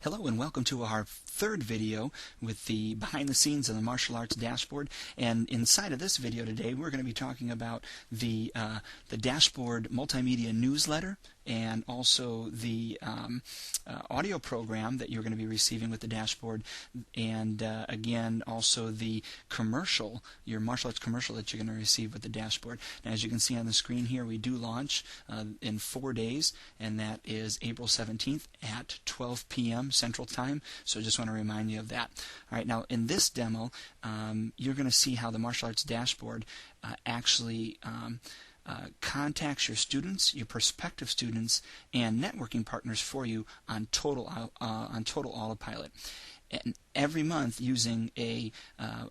Hello and welcome to our third video with the behind the scenes of the martial arts dashboard. And inside of this video today we're going to be talking about the dashboard multimedia newsletter and also the audio program that you're going to be receiving with the dashboard, and again also the commercial, your martial arts commercial that you're going to receive with the dashboard. Now, as you can see on the screen here, we do launch in 4 days, and that is April 17th at 12 p.m. Central Time, so I just want to remind you of that. All right, now in this demo, you're going to see how the martial arts dashboard actually contacts your students, your prospective students, and networking partners for you on total autopilot. And every month using a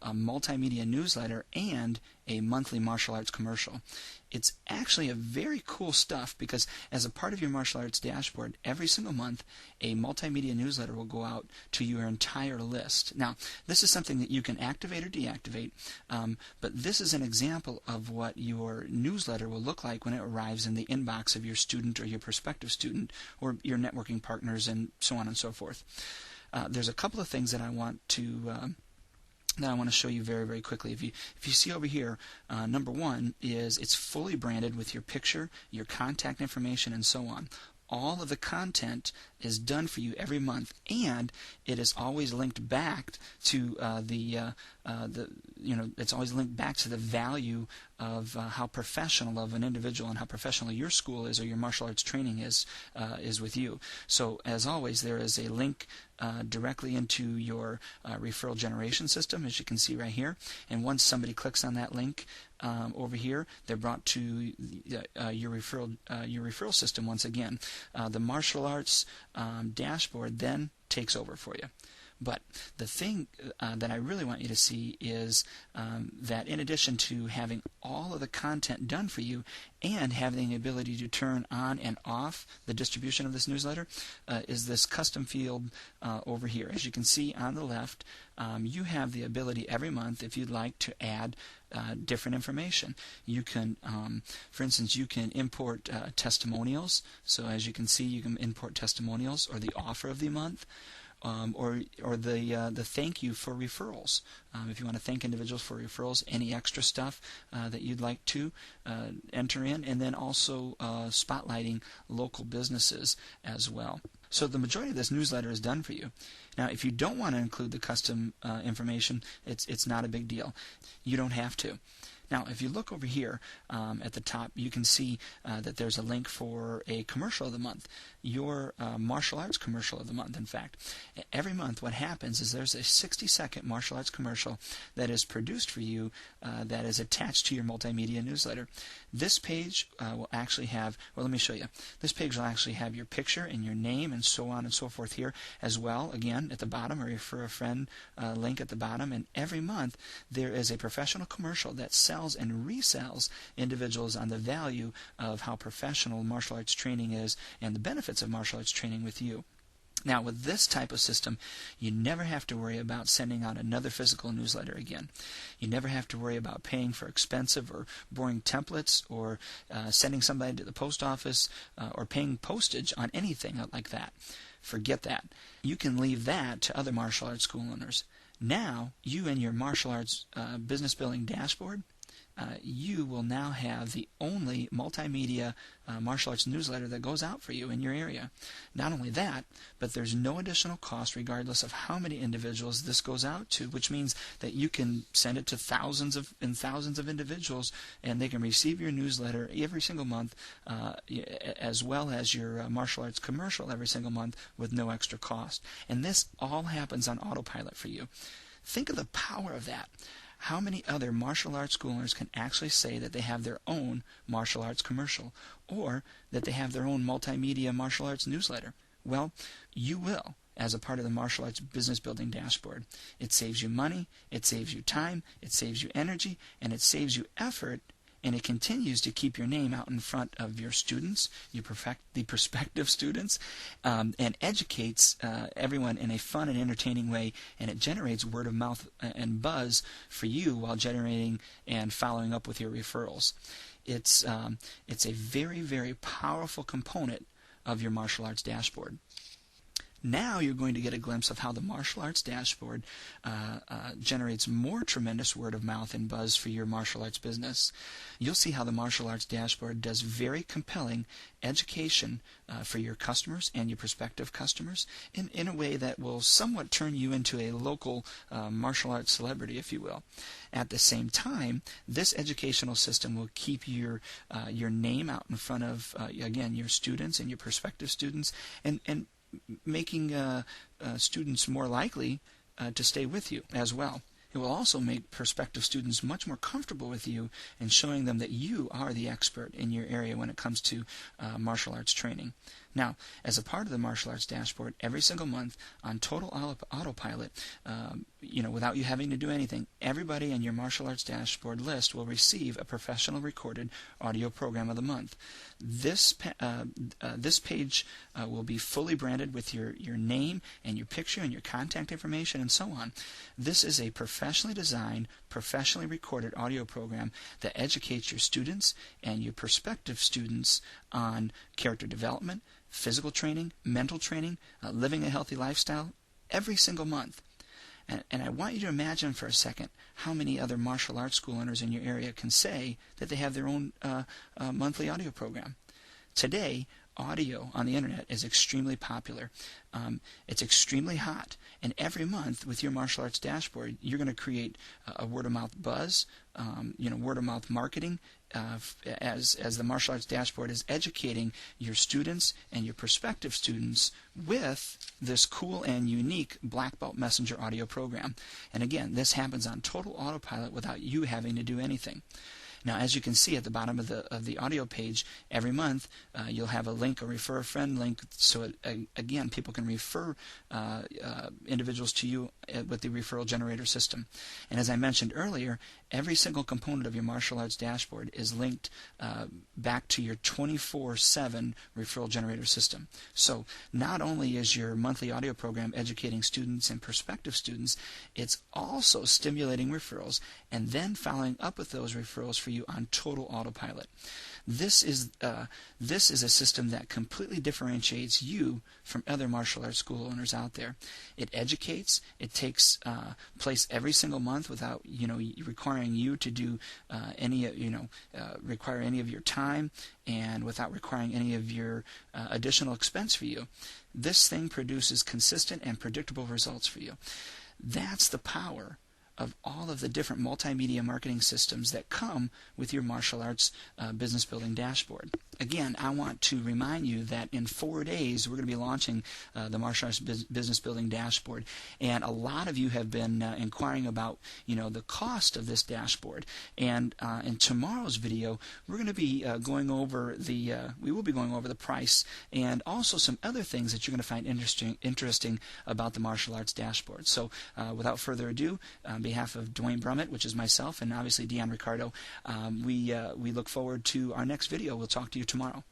multimedia newsletter and a monthly martial arts commercial. It's actually a very cool stuff because as a part of your martial arts dashboard, every single month a multimedia newsletter will go out to your entire list. Now, this is something that you can activate or deactivate, but this is an example of what your newsletter will look like when it arrives in the inbox of your student or your prospective student or your networking partners and so on and so forth. There's a couple of things that I want to show you very, very quickly. If you see over here, number one is it's fully branded with your picture, your contact information, and so on. All of the content is done for you every month, and it is always linked back to it's always linked back to the value of how professional of an individual and how professional your school is or your martial arts training is with you. So as always, there is a link directly into your referral generation system, as you can see right here. And once somebody clicks on that link over here, they're brought to your referral system once again. The martial arts dashboard then takes over for you. But the thing that I really want you to see is that in addition to having all of the content done for you and having the ability to turn on and off the distribution of this newsletter, is this custom field over here. As you can see on the left, you have the ability every month, if you'd like, to add different information. You can, for instance, you can import testimonials. So as you can see, you can import testimonials or the offer of the month. Or the thank you for referrals. If you want to thank individuals for referrals, any extra stuff that you'd like to enter in, and then also spotlighting local businesses as well. So the majority of this newsletter is done for you. Now, if you don't want to include the custom information, it's not a big deal. You don't have to. Now, if you look over here at the top, you can see that there's a link for a commercial of the month, your martial arts commercial of the month, in fact. Every month what happens is there's a 60-second martial arts commercial that is produced for you that is attached to your multimedia newsletter. This page will actually have, well, let me show you. This page will actually have your picture and your name and so on and so forth here as well, again, at the bottom, or refer a friend link at the bottom. And every month there is a professional commercial that sells and resells individuals on the value of how professional martial arts training is and the benefits of martial arts training with you. Now, with this type of system, you never have to worry about sending out another physical newsletter again. You never have to worry about paying for expensive or boring templates or sending somebody to the post office or paying postage on anything like that. Forget that. You can leave that to other martial arts school owners. Now, you and your martial arts business building dashboard, you will now have the only multimedia martial arts newsletter that goes out for you in your area. Not only that, but there's no additional cost regardless of how many individuals this goes out to, which means that you can send it to thousands of individuals, and they can receive your newsletter every single month, as well as your martial arts commercial every single month with no extra cost. And this all happens on autopilot for you. Think of the power of that. How many other martial arts school owners can actually say that they have their own martial arts commercial or that they have their own multimedia martial arts newsletter? Well, you will as a part of the martial arts business building dashboard. It saves you money, it saves you time, it saves you energy, and it saves you effort, and it continues to keep your name out in front of your students, the prospective students, and educates everyone in a fun and entertaining way, and it generates word of mouth and buzz for you while generating and following up with your referrals. It's a very, very powerful component of your martial arts dashboard. Now you're going to get a glimpse of how the Martial Arts Dashboard generates more tremendous word of mouth and buzz for your martial arts business. You'll see how the Martial Arts Dashboard does very compelling education for your customers and your prospective customers in a way that will somewhat turn you into a local martial arts celebrity, if you will. At the same time, this educational system will keep your name out in front of, again, your students and your prospective students, and making students more likely to stay with you as well. It will also make prospective students much more comfortable with you and showing them that you are the expert in your area when it comes to martial arts training. Now, as a part of the Martial Arts Dashboard, every single month on total autopilot, without you having to do anything, everybody in your Martial Arts Dashboard list will receive a professional recorded audio program of the month. This page will be fully branded with your name and your picture and your contact information and so on. This is a professionally designed, professionally recorded audio program that educates your students and your prospective students on character development, physical training, mental training, living a healthy lifestyle every single month. And I want you to imagine for a second how many other martial arts school owners in your area can say that they have their own monthly audio program. Today, audio on the internet is extremely popular. It's extremely hot. And every month with your Martial Arts Dashboard, you're going to create a word-of-mouth buzz, word-of-mouth marketing, as the Martial Arts Dashboard is educating your students and your prospective students with this cool and unique Black Belt Messenger audio program. And again, this happens on total autopilot without you having to do anything. Now, as you can see at the bottom of the audio page, every month you'll have a link, a refer a friend link, so again, people can refer individuals to you with the referral generator system. And as I mentioned earlier, every single component of your Martial Arts Dashboard is linked back to your 24/7 referral generator system. So not only is your monthly audio program educating students and prospective students, it's also stimulating referrals and then following up with those referrals for you on total autopilot. This is a system that completely differentiates you from other martial arts school owners out there. It educates. It takes place every single month without requiring you to do require any of your time, and without requiring any of your additional expense for you. This thing produces consistent and predictable results for you. That's the power of all of the different multimedia marketing systems that come with your martial arts business building dashboard. Again, I want to remind you that in 4 days we're going to be launching the Martial Arts Business Building Dashboard, and a lot of you have been inquiring about the cost of this dashboard. And in tomorrow's video, we're going to be going over the price and also some other things that you're going to find interesting about the Martial Arts Dashboard. So, without further ado, on behalf of Dwayne Brummett, which is myself, and obviously Dion Ricardo, we look forward to our next video. We'll talk to you tomorrow.